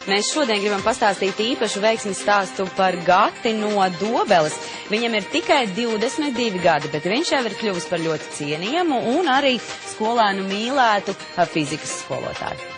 Mēs šodien gribam pastāstīt īpašu veiksmes stāstu par Gati no Dobeles. Viņam ir tikai 22 gadi, bet viņš jau ir kļuvis par ļoti cienījamu un arī skolēnu mīlētu fizikas skolotāju.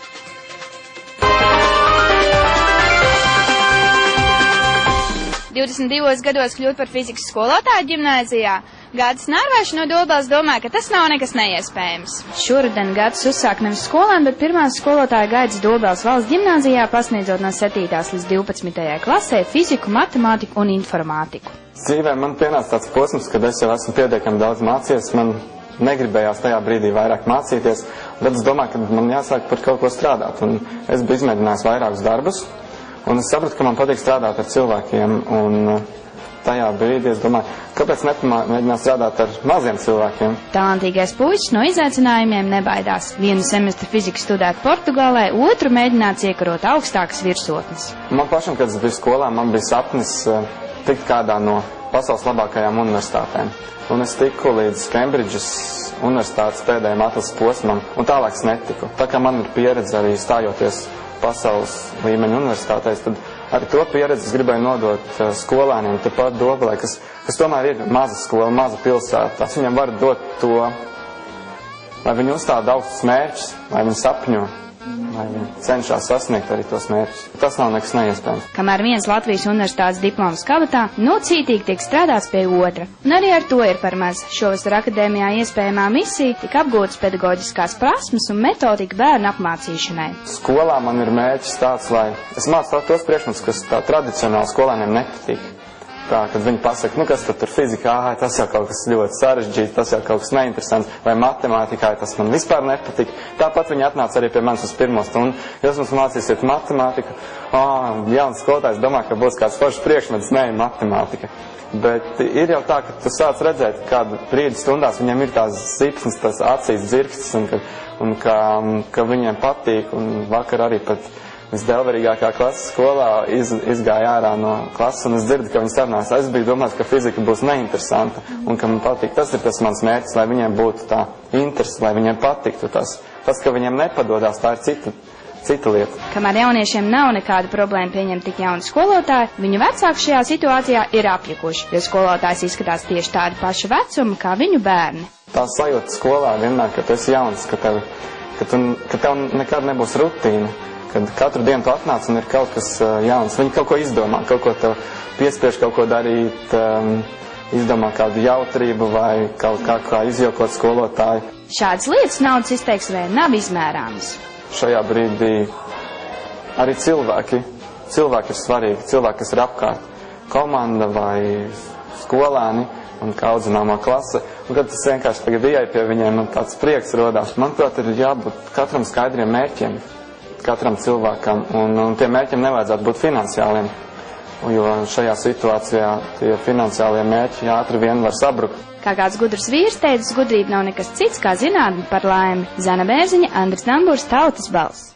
Gados kļūt par fizikas skolotāju ģimnāzijā. Gatis Nārvēša no Dobeles domāja, ka tas nav nekas neiespējams. Šoruden Gatis uzsāk nevis skolēnu, bet pirmās skolotāja gaitas Dobeles valsts ģimnāzijā, pasniedzot no 7. līdz 12. klasē fiziku, matemātiku un informātiku. Dzīvē man pienāca tāds posms, kad es jau esmu pietiekami daudz mācījies, man negribējās tajā brīdī vairāk mācīties, tad es domāju, ka man jāsāk par kaut ko strādāt, un es biju izmēģinājis vairākus darbus, un es sapratu, ka man patīk strādāt ar cilvēkiem, un tajā brīdī es domāju, kāpēc nemēģināt strādāt ar maziem cilvēkiem. Talantīgais puisis no izaicinājumiem nebaidās. Vienu semestru fiziku studēt Portugālē, otru mēģināt iekarot augstākas virsotnes. Man pašam, kad es biju skolā, man bija sapnis tikt kādā no pasaules labākajām universitātēm. Un es tiku līdz Kembridžas universitātes pēdējiem atlases posmam, un tālāk es netiku. Tā kā man ir pieredze arī stājoties pasaules līmeņa universitātēs, tad arī to pieredzi es gribēju nodot skolēniem tepat Dobelē, kas tomēr ir maza skola, maza pilsēta. Es viņam varu dot to, lai viņi uzstāda augstus mērķus, lai viņi sapņo, lai viņi cenšas sasniegt arī tos mērķus. Tas nav nekas neiespējams. Kamēr viens Latvijas universitātes diploms kabatā, cītīgi tiek strādāts pie otra. Un arī ar to ir par maz. Šovasar akadēmijā iespējamā misija tika apgūtas pedagoģiskās prasmes un metodika bērnu apmācīšanai. Skolā man ir mērķis tāds, lai es mācu tos priekšmetus, kas tā tradicionāli skolēniem nepatīk. Tā, kad viņi pasaka, kas tad tur fizikā, tas jau kaut kas ļoti sarežģīts, tas jau kaut kas neinteresants, vai matemātikā, tas man vispār nepatīk. Tāpat viņi atnāca arī pie manis uz pirmo stundu. Jūs mums mācīsiet matemātiku. Jauns skolotājs domā, ka būs kāds foršs priekšmets, ne matemātika. Bet ir jau tā, ka tu sāc redzēt, kādu brīdi stundās viņiem ir tās zipsnes, tās acīs dzirkstas, un ka viņiem patīk, un vakar arī pat visdelverīgākā klases skolā izgāja ārā no klases, un es dzirdu, ka viņi sarunās. Es biju domājis, ka fizika būs neinteresanta, un ka man patīk. Tas ir tas mans mērķis, lai viņiem būtu tā interese, lai viņiem patiktu tas. Tas, ka viņiem nepadodās, tā ir cita lieta. Kamēr jauniešiem nav nekāda problēma pieņemt tik jaunu skolotāju, viņu vecāki šajā situācijā ir apjukuši, jo skolotājs izskatās tieši tāda paša vecuma kā viņu bērni. Tā sajūta skolā vienmēr, ka tu esi jauns, ka tev nekad nebūs rutīna. Kad katru dienu tu atnāc un ir kaut kas jauns. Viņi kaut ko izdomā, kaut ko tev piespiež kaut ko darīt, izdomā kādu jautrību vai kaut kā izjokot skolotāju. Šādas lietas naudas izteiksmē nav izmērāmas. Šajā brīdī arī cilvēki ir svarīgi, cilvēki, kas ir apkārt. Komanda vai skolēni un kā audzināmā klase. Un kad tas vienkārši tagad ieej pie viņiem un tāds prieks rodās. Manuprāt, ir jābūt katram skaidriem mērķiem. Katram cilvēkam, un tiem mērķiem nevajadzētu būt finansiāliem, jo šajā situācijā tie finansiālie mērķi ātri vien var sabrukt. Kā kāds gudrs vīrs teicis, gudrība nav nekas cits kā zinātne par laimi. Zana Bērziņa, Andris Damburs, Tautas balss.